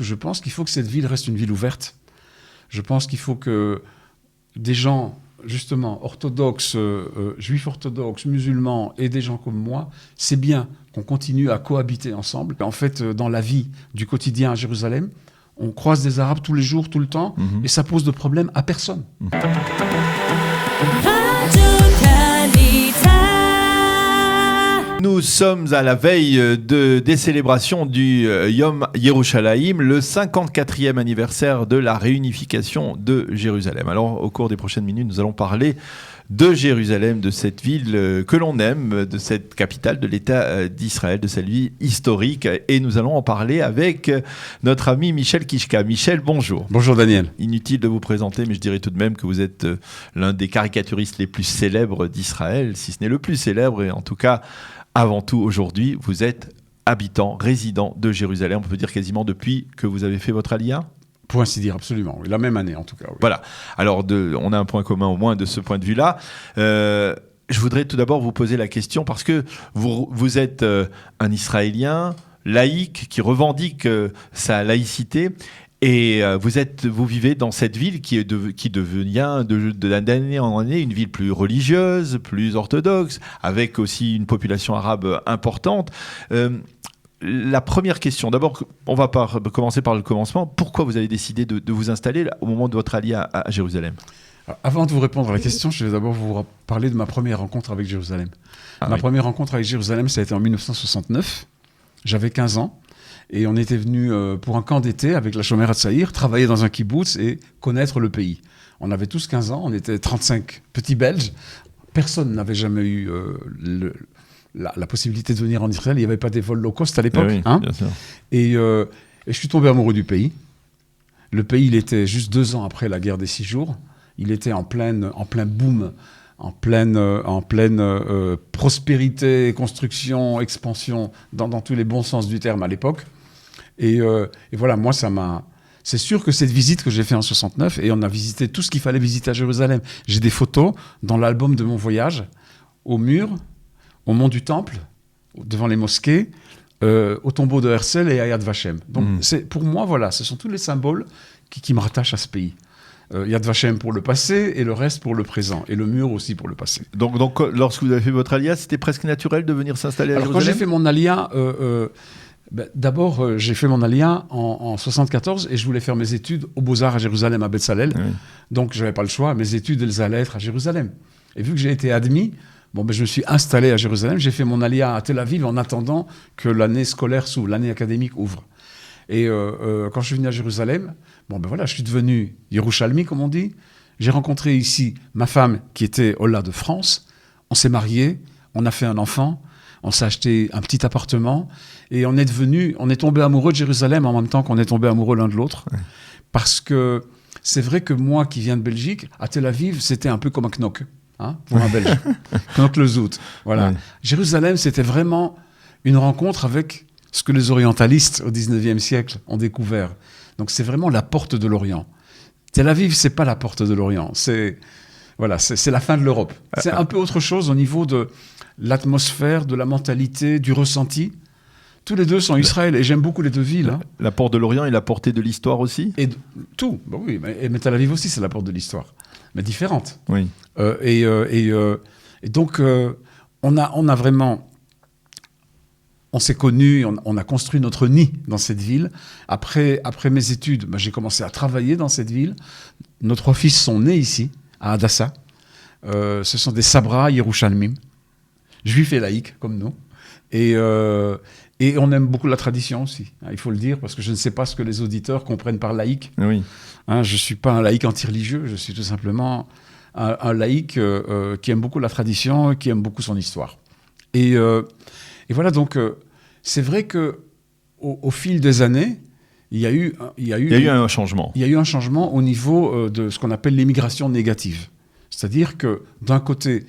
Je pense qu'il faut que cette ville reste une ville ouverte. Je pense qu'il faut que des gens, justement, orthodoxes, juifs orthodoxes, musulmans et des gens comme moi, c'est bien qu'on continue à cohabiter ensemble. En fait, dans la vie du quotidien à Jérusalem, on croise des Arabes tous les jours, tout le temps, et ça pose de problème à personne. Nous sommes à la veille des célébrations du Yom Yerushalayim, le 54e anniversaire de la réunification de Jérusalem. Alors, au cours des prochaines minutes, nous allons parler de Jérusalem, de cette ville que l'on aime, de cette capitale de l'État d'Israël, de cette ville historique. Et nous allons en parler avec notre ami Michel Kishka. Michel, bonjour. Bonjour Daniel. Inutile de vous présenter, mais je dirais tout de même que vous êtes l'un des caricaturistes les plus célèbres d'Israël, si ce n'est le plus célèbre, et en tout cas, avant tout, aujourd'hui, vous êtes habitant, résident de Jérusalem, on peut dire quasiment depuis que vous avez fait votre Aliyah ? Pour ainsi dire, absolument. Oui. La même année, en tout cas. Oui. Voilà. Alors, on a un point commun au moins de ce point de vue-là. Je voudrais tout d'abord vous poser la question parce que vous êtes un Israélien laïque qui revendique sa laïcité. Et vous vivez dans cette ville qui devient d'année en année une ville plus religieuse, plus orthodoxe, avec aussi une population arabe importante. La première question, d'abord, on va commencer par le commencement. Pourquoi vous avez décidé de vous installer là, au moment de votre aliyah à Jérusalem ? Alors, avant de vous répondre à la question, je vais d'abord vous parler de ma première rencontre avec Jérusalem. Ma première rencontre avec Jérusalem, ça a été en 1969. J'avais 15 ans. Et on était venu pour un camp d'été avec la Shomer HaTzaïr, travailler dans un kibbutz et connaître le pays. On avait tous 15 ans, on était 35 petits Belges. Personne n'avait jamais eu la possibilité de venir en Israël. Il n'y avait pas des vols low cost à l'époque. Oui, bien sûr. Et je suis tombé amoureux du pays. Le pays, il était juste 2 ans après la guerre des 6 jours. Il était en plein boom, en pleine prospérité, construction, expansion, dans tous les bons sens du terme à l'époque. Et voilà, moi, c'est sûr que cette visite que j'ai faite en 69, et on a visité tout ce qu'il fallait visiter à Jérusalem. J'ai des photos dans l'album de mon voyage, au mur, au mont du Temple, devant les mosquées, au tombeau de Herzl et à Yad Vashem. Donc, pour moi, voilà, ce sont tous les symboles qui me rattachent à ce pays. Yad Vashem pour le passé et le reste pour le présent. Et le mur aussi pour le passé. Donc lorsque vous avez fait votre aliyah, c'était presque naturel de venir s'installer à Jérusalem ? Quand j'ai fait mon aliyah, d'abord, j'ai fait mon aliyah en 74 et je voulais faire mes études aux Beaux-Arts à Jérusalem, à Betzalel. Oui. Donc, je n'avais pas le choix. Mes études, elles allaient être à Jérusalem. Et vu que j'ai été admis, je me suis installé à Jérusalem. J'ai fait mon aliyah à Tel Aviv en attendant que l'année scolaire s'ouvre, l'année académique ouvre. Et quand je suis venu à Jérusalem, je suis devenu Yerushalmi, comme on dit. J'ai rencontré ici ma femme qui était Ola de France. On s'est mariés, on a fait un enfant, on s'est acheté un petit appartement et on est tombé amoureux de Jérusalem en même temps qu'on est tombé amoureux l'un de l'autre. Ouais. Parce que c'est vrai que moi qui viens de Belgique, à Tel Aviv, c'était un peu comme un knock, pour un Belge. Knock le zout. Voilà. Ouais. Jérusalem, c'était vraiment une rencontre avec ce que les orientalistes au 19e siècle ont découvert. Donc c'est vraiment la porte de l'Orient. Tel Aviv, c'est pas la porte de l'Orient, c'est la fin de l'Europe. C'est un peu autre chose au niveau de l'atmosphère, de la mentalité, du ressenti. Tous les deux sont Israël et j'aime beaucoup les deux villes. La porte de l'Orient et la portée de l'histoire aussi ? Et tout, oui, mais Tel Aviv aussi, c'est la porte de l'histoire, mais différente. Oui. Et donc, on a vraiment... On s'est connus, on a construit notre nid dans cette ville. Après mes études, j'ai commencé à travailler dans cette ville. Nos 3 fils sont nés ici, à Hadassah. Ce sont des Sabra Yerushalmim, juifs et laïcs comme nous. Et on aime beaucoup la tradition aussi, il faut le dire, parce que je ne sais pas ce que les auditeurs comprennent par laïc. Oui. Je ne suis pas un laïc anti-religieux, je suis tout simplement un laïc qui aime beaucoup la tradition, qui aime beaucoup son histoire. Et voilà, donc, c'est vrai qu'au fil des années, il y a eu un changement. Il y a eu un changement au niveau de ce qu'on appelle l'immigration négative. C'est-à-dire que, d'un côté,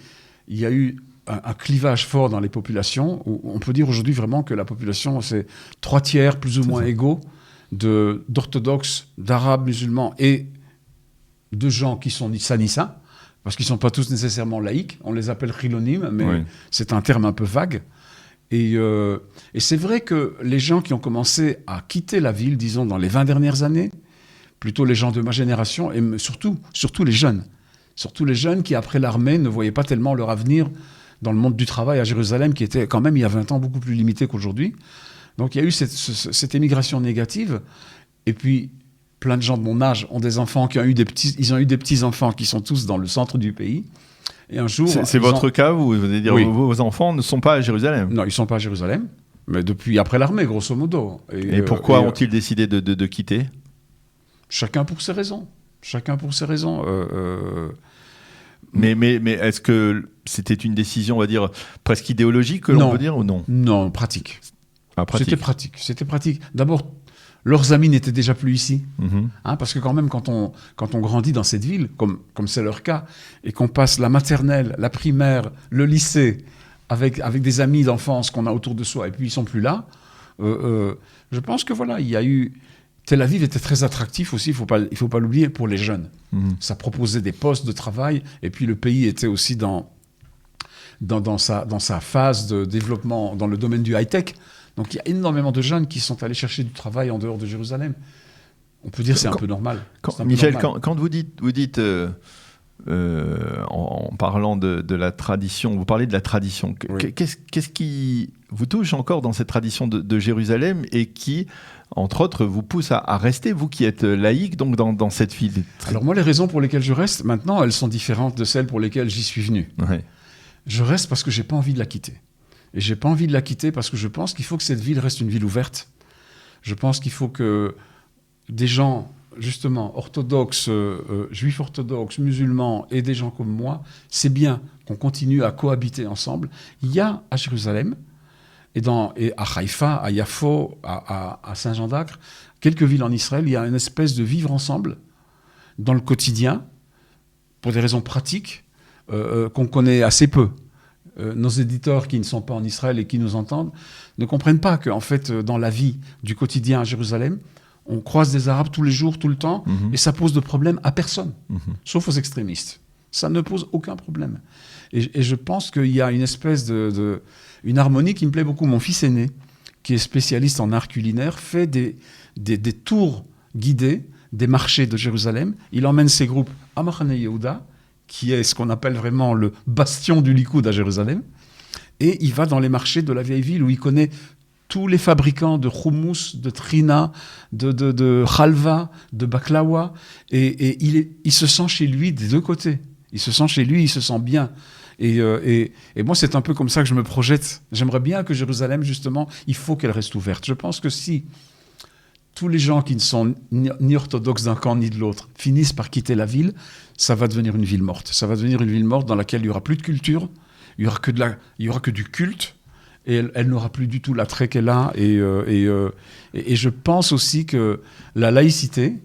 il y a eu un clivage fort dans les populations, où on peut dire aujourd'hui vraiment que la population, c'est 3/3 plus ou moins égaux d'orthodoxes, d'arabes, musulmans et de gens qui sont ni ça ni ça, parce qu'ils ne sont pas tous nécessairement laïcs. On les appelle chilonim, mais c'est un terme un peu vague. Et c'est vrai que les gens qui ont commencé à quitter la ville, disons, dans les 20 dernières années, plutôt les gens de ma génération, et surtout les jeunes. Surtout les jeunes qui, après l'armée, ne voyaient pas tellement leur avenir dans le monde du travail à Jérusalem, qui était quand même, il y a 20 ans, beaucoup plus limité qu'aujourd'hui. Donc il y a eu cette émigration négative. Et puis, plein de gens de mon âge ont des enfants qui ont eu des petits-enfants qui sont tous dans le centre du pays. Et un jour... C'est votre cas, vous voulez dire, oui. Vos enfants ne sont pas à Jérusalem? Non, ils ne sont pas à Jérusalem, mais depuis après l'armée, grosso modo. Et pourquoi ont-ils décidé de quitter? Chacun pour ses raisons. Mais est-ce que c'était une décision, on va dire, presque idéologique, que l'on peut dire, ou non? Non, pratique. Ah, pratique. C'était pratique. D'abord, leurs amis n'étaient déjà plus ici. Mm-hmm. Parce que quand même, quand on grandit dans cette ville, comme c'est leur cas, et qu'on passe la maternelle, la primaire, le lycée, avec des amis d'enfance qu'on a autour de soi, et puis ils ne sont plus là, je pense que voilà, il y a eu... Tel Aviv était très attractif aussi, il faut pas l'oublier, pour les jeunes. Ça proposait des postes de travail, et puis le pays était aussi dans sa phase de développement dans le domaine du high-tech. Donc il y a énormément de jeunes qui sont allés chercher du travail en dehors de Jérusalem. On peut dire que c'est un peu normal. Michel, quand vous dites en parlant de la tradition, vous parlez de la tradition, oui. Qu'est-ce qui vous touche encore dans cette tradition de Jérusalem et qui, entre autres, vous pousse à rester, vous qui êtes laïque, donc dans cette ville? Alors moi, les raisons pour lesquelles je reste, maintenant, elles sont différentes de celles pour lesquelles j'y suis venu. Ouais. Je reste parce que j'ai pas envie de la quitter. Et j'ai pas envie de la quitter parce que je pense qu'il faut que cette ville reste une ville ouverte. Je pense qu'il faut que des gens, justement, orthodoxes, juifs orthodoxes, musulmans et des gens comme moi, c'est bien qu'on continue à cohabiter ensemble. Il y a à Jérusalem, et à Haïfa, à Yafo, à Saint-Jean d'Acre, quelques villes en Israël, il y a une espèce de vivre ensemble dans le quotidien, pour des raisons pratiques, qu'on connaît assez peu. Nos éditeurs qui ne sont pas en Israël et qui nous entendent ne comprennent pas qu'en fait, dans la vie du quotidien à Jérusalem, on croise des Arabes tous les jours, tout le temps, et ça pose de problème à personne, sauf aux extrémistes. Ça ne pose aucun problème. Et je pense qu'il y a une espèce une harmonie qui me plaît beaucoup. Mon fils aîné, qui est spécialiste en art culinaire, fait des tours guidés des marchés de Jérusalem. Il emmène ses groupes à Machane Yehuda, qui est ce qu'on appelle vraiment le bastion du Likoud à Jérusalem. Et il va dans les marchés de la vieille ville où il connaît tous les fabricants de houmous, de trina, de halva, de baklawa. Et il se sent chez lui des deux côtés. Il se sent chez lui, il se sent bien. Et moi, c'est un peu comme ça que je me projette. J'aimerais bien que Jérusalem, justement, il faut qu'elle reste ouverte. Je pense que si tous les gens qui ne sont ni orthodoxes d'un camp ni de l'autre finissent par quitter la ville, ça va devenir une ville morte. Ça va devenir une ville morte dans laquelle il n'y aura plus de culture, il n'y aura que du culte, et elle n'aura plus du tout l'attrait qu'elle a. Et je pense aussi que la laïcité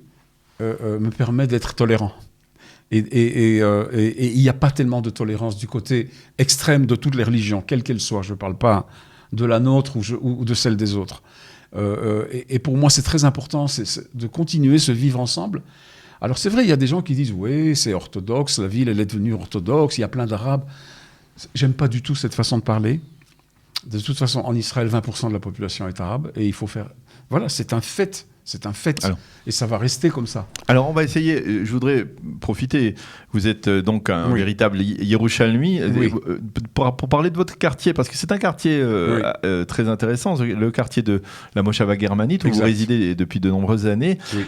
me permet d'être tolérant. Et il n'y a pas tellement de tolérance du côté extrême de toutes les religions, quelles qu'elles soient. Je ne parle pas de la nôtre ou de celle des autres. Et pour moi, c'est très important de continuer ce vivre ensemble. Alors c'est vrai, il y a des gens qui disent « Oui, c'est orthodoxe, la ville, elle est devenue orthodoxe, il y a plein d'Arabes. » J'aime pas du tout cette façon de parler. De toute façon, en Israël, 20% de la population est arabe, et il faut faire... Voilà, c'est un fait. C'est un fait. Alors, et ça va rester comme ça. Alors, on va essayer. Je voudrais profiter. Vous êtes donc un véritable Yerushalmi. Oui. Pour parler de votre quartier, parce que c'est un quartier très intéressant, le quartier de la Moshava germanite, où vous résidez depuis de nombreuses années. Oui.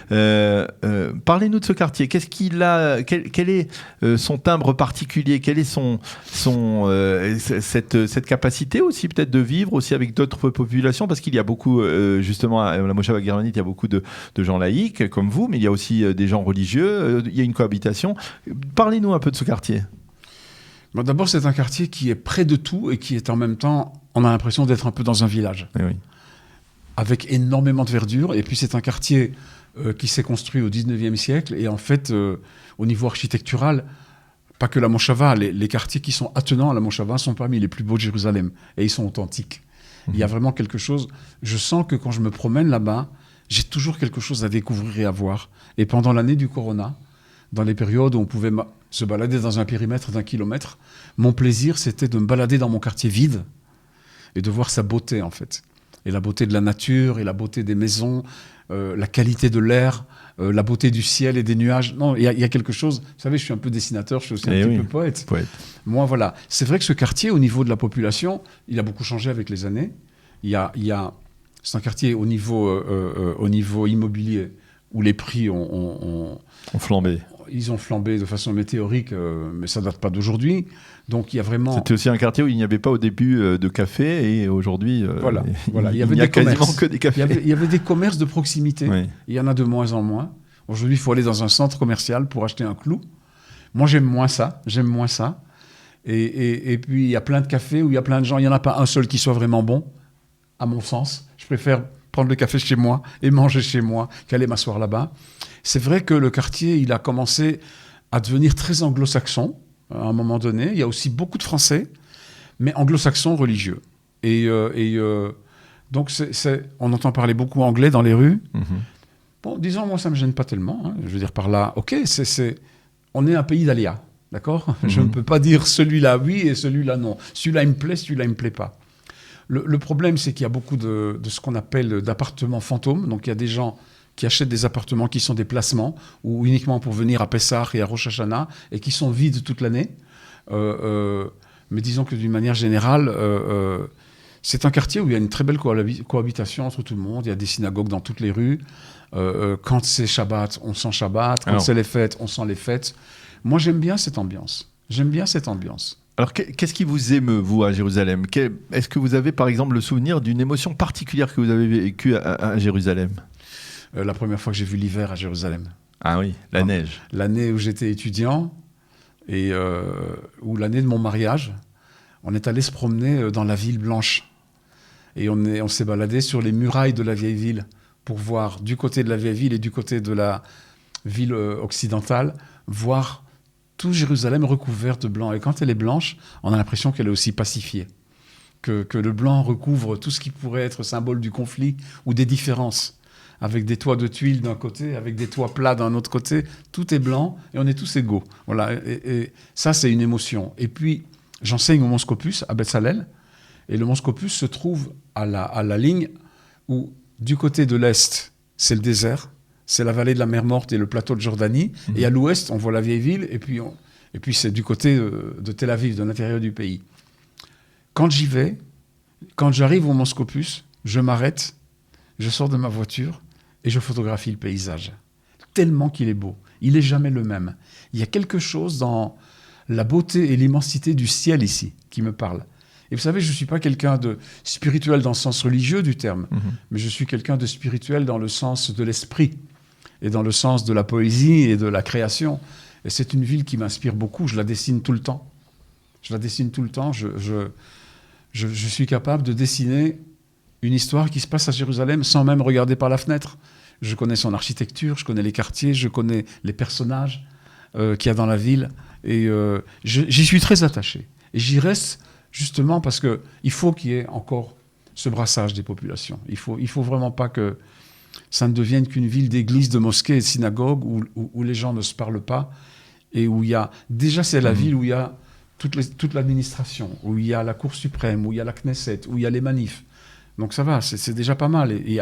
Parlez-nous de ce quartier. Qu'est-ce qu'il a? Quel est son timbre particulier? Quelle est cette capacité aussi, peut-être, de vivre aussi avec d'autres populations? Parce qu'il y a beaucoup, justement, à la Moshava germanite, il y a beaucoup de gens laïcs comme vous, mais il y a aussi des gens religieux, il y a une cohabitation. Parlez-nous un peu de ce quartier. Bon, d'abord, c'est un quartier qui est près de tout et qui est en même temps, on a l'impression d'être un peu dans un village, avec énormément de verdure. Et puis c'est un quartier qui s'est construit au 19e siècle, et en fait, au niveau architectural, pas que la Moshava, les quartiers qui sont attenants à la Moshava sont parmi les plus beaux de Jérusalem, et ils sont authentiques. Il y a vraiment quelque chose, je sens que quand je me promène là-bas, j'ai toujours quelque chose à découvrir et à voir. Et pendant l'année du Corona, dans les périodes où on pouvait se balader dans un périmètre d'1 kilomètre, mon plaisir, c'était de me balader dans mon quartier vide et de voir sa beauté, en fait. Et la beauté de la nature, et la beauté des maisons, la qualité de l'air, la beauté du ciel et des nuages. Non, il y a quelque chose... Vous savez, je suis un peu dessinateur, je suis aussi un petit peu poète. Moi, voilà. C'est vrai que ce quartier, au niveau de la population, il a beaucoup changé avec les années. C'est un quartier au niveau immobilier où les prix ont flambé. Ils ont flambé de façon météorique, mais ça ne date pas d'aujourd'hui. Donc il y a vraiment... C'était aussi un quartier où il n'y avait pas au début de café, et aujourd'hui, voilà. Il n'y a quasiment que des cafés. Il y avait des commerces de proximité. Oui. Il y en a de moins en moins. Aujourd'hui, il faut aller dans un centre commercial pour acheter un clou. Moi, j'aime moins ça. Et puis, il y a plein de cafés où il y a plein de gens. Il n'y en a pas un seul qui soit vraiment bon, à mon sens. Je préfère prendre le café chez moi et manger chez moi qu'aller m'asseoir là-bas. C'est vrai que le quartier, il a commencé à devenir très anglo-saxon à un moment donné. Il y a aussi beaucoup de Français, mais anglo-saxons religieux. Donc, on entend parler beaucoup anglais dans les rues. Mm-hmm. Bon, disons, moi, ça ne me gêne pas tellement. Hein. Je veux dire par là, OK, on est un pays d'aléas, d'accord ? Mm-hmm. Je ne peux pas dire celui-là oui et celui-là non. Celui-là, il me plaît, celui-là, il ne me plaît pas. Le problème, c'est qu'il y a beaucoup de ce qu'on appelle d'appartements fantômes. Donc, il y a des gens qui achètent des appartements qui sont des placements, ou uniquement pour venir à Pessah et à Rosh Hashanah, et qui sont vides toute l'année. Mais disons que d'une manière générale, c'est un quartier où il y a une très belle cohabitation entre tout le monde. Il y a des synagogues dans toutes les rues. Quand c'est Shabbat, on sent Shabbat. Quand c'est les fêtes, on sent les fêtes. Moi, j'aime bien cette ambiance. Alors, qu'est-ce qui vous émeut, vous, à Jérusalem ? Est-ce que vous avez, par exemple, le souvenir d'une émotion particulière que vous avez vécue à Jérusalem ? La première fois que j'ai vu l'hiver à Jérusalem. Ah oui, la neige. L'année où j'étais étudiant, ou l'année de mon mariage, on est allé se promener dans la ville blanche. Et on s'est baladé sur les murailles de la vieille ville pour voir du côté de la vieille ville et du côté de la ville occidentale, voir tout Jérusalem recouvert de blanc. Et quand elle est blanche, on a l'impression qu'elle est aussi pacifiée. Que le blanc recouvre tout ce qui pourrait être symbole du conflit ou des différences. Avec des toits de tuiles d'un côté, avec des toits plats d'un autre côté, tout est blanc et on est tous égaux. Voilà. Et ça, c'est une émotion. Et puis, j'enseigne au Mont Scopus, à Betzalel, et le Mont Scopus se trouve à la ligne où, du côté de l'Est, c'est le désert, c'est la vallée de la mer Morte et le plateau de Jordanie, et à l'Ouest, on voit la vieille ville, et puis c'est du côté de Tel Aviv, de l'intérieur du pays. Quand j'y vais, quand j'arrive au Mont Scopus, je m'arrête, je sors de ma voiture, et je photographie le paysage. Tellement qu'il est beau. Il n'est jamais le même. Il y a quelque chose dans la beauté et l'immensité du ciel ici qui me parle. Et vous savez, je ne suis pas quelqu'un de spirituel dans le sens religieux du terme, mais je suis quelqu'un de spirituel dans le sens de l'esprit et dans le sens de la poésie et de la création. Et c'est une ville qui m'inspire beaucoup. Je la dessine tout le temps. Je suis capable de dessiner une histoire qui se passe à Jérusalem sans même regarder par la fenêtre. Je connais son architecture, je connais les quartiers, je connais les personnages qu'il y a dans la ville. Et j'y suis très attaché. Et j'y reste justement parce qu'il faut qu'il y ait encore ce brassage des populations. Il faut vraiment pas que ça ne devienne qu'une ville d'églises, de mosquées et de synagogues où les gens ne se parlent pas. Et où il y a... Déjà, c'est la ville où il y a toute l'administration, où il y a la Cour suprême, où il y a la Knesset, où il y a les manifs. Donc ça va, c'est déjà pas mal. Et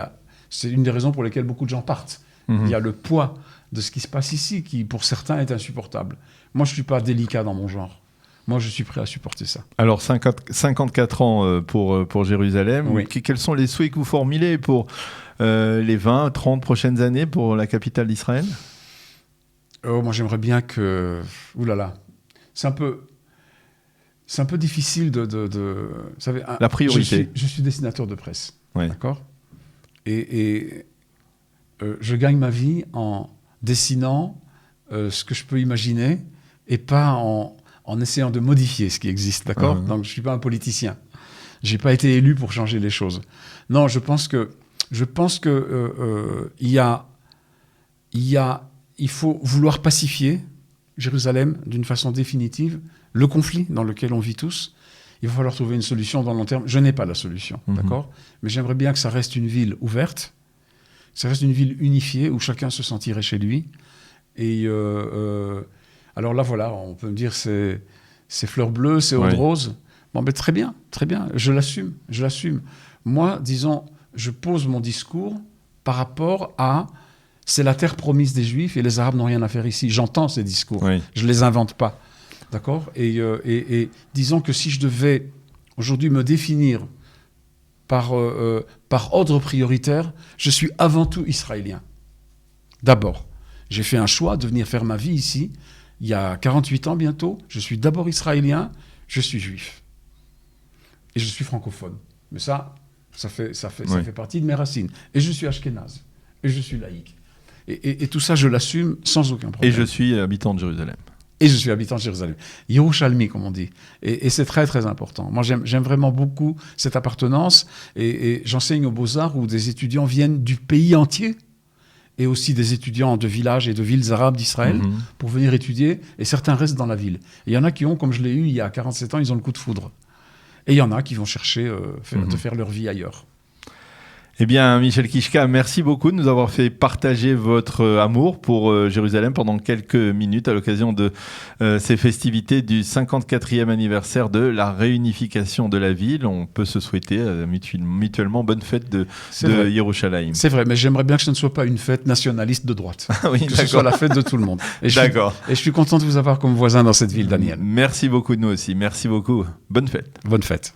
c'est une des raisons pour lesquelles beaucoup de gens partent. Il y a le poids de ce qui se passe ici qui, pour certains, est insupportable. Moi, je ne suis pas délicat dans mon genre. Moi, je suis prêt à supporter ça. Alors, 54 ans pour Jérusalem. Oui. Quels sont les souhaits que vous formulez pour les 20, 30 prochaines années pour la capitale d'Israël ? Moi, j'aimerais bien que... Ouh là là. C'est un peu difficile de vous savez, la priorité. Je suis dessinateur de presse. Oui. D'accord ? Et je gagne ma vie en dessinant ce que je peux imaginer et pas en essayant de modifier ce qui existe. D'accord ? Donc, je ne suis pas un politicien. Je n'ai pas été élu pour changer les choses. Non, je pense que il faut vouloir pacifier Jérusalem d'une façon définitive, le conflit dans lequel on vit tous. Il va falloir trouver une solution dans le long terme. Je n'ai pas la solution, d'accord ? Mais j'aimerais bien que ça reste une ville ouverte, que ça reste une ville unifiée où chacun se sentirait chez lui. Et alors là, voilà, on peut me dire c'est fleurs bleues, c'est eau de rose. Bon, ben, très bien, je l'assume. Moi, disons, je pose mon discours par rapport à c'est la terre promise des Juifs et les Arabes n'ont rien à faire ici. J'entends ces discours, je ne les invente pas. D'accord ? Et disons que si je devais aujourd'hui me définir par ordre prioritaire, je suis avant tout israélien. D'abord, j'ai fait un choix de venir faire ma vie ici, il y a 48 ans bientôt. Je suis d'abord israélien, je suis juif. Et je suis francophone. Mais ça fait partie de mes racines. Et je suis ashkénaze. Et je suis laïque. Et tout ça, je l'assume sans aucun problème. Et je suis habitant de Jérusalem. Et je suis habitant de Jérusalem. Yerushalmi, comme on dit. Et c'est très, très important. Moi, j'aime vraiment beaucoup cette appartenance. Et j'enseigne aux Beaux-Arts où des étudiants viennent du pays entier. Et aussi des étudiants de villages et de villes arabes d'Israël pour venir étudier. Et certains restent dans la ville. Et il y en a qui ont, comme je l'ai eu il y a 47 ans, ils ont le coup de foudre. Et il y en a qui vont chercher de faire leur vie ailleurs. Eh bien, Michel Kichka, merci beaucoup de nous avoir fait partager votre amour pour Jérusalem pendant quelques minutes à l'occasion de ces festivités du 54e anniversaire de la réunification de la ville. On peut se souhaiter mutuellement bonne fête de Yerushalayim. C'est vrai, mais j'aimerais bien que ce ne soit pas une fête nationaliste de droite. Oui, que ce soit la fête de tout le monde. D'accord. Et je suis content de vous avoir comme voisin dans cette ville, Daniel. Merci beaucoup, nous aussi. Merci beaucoup. Bonne fête. Bonne fête.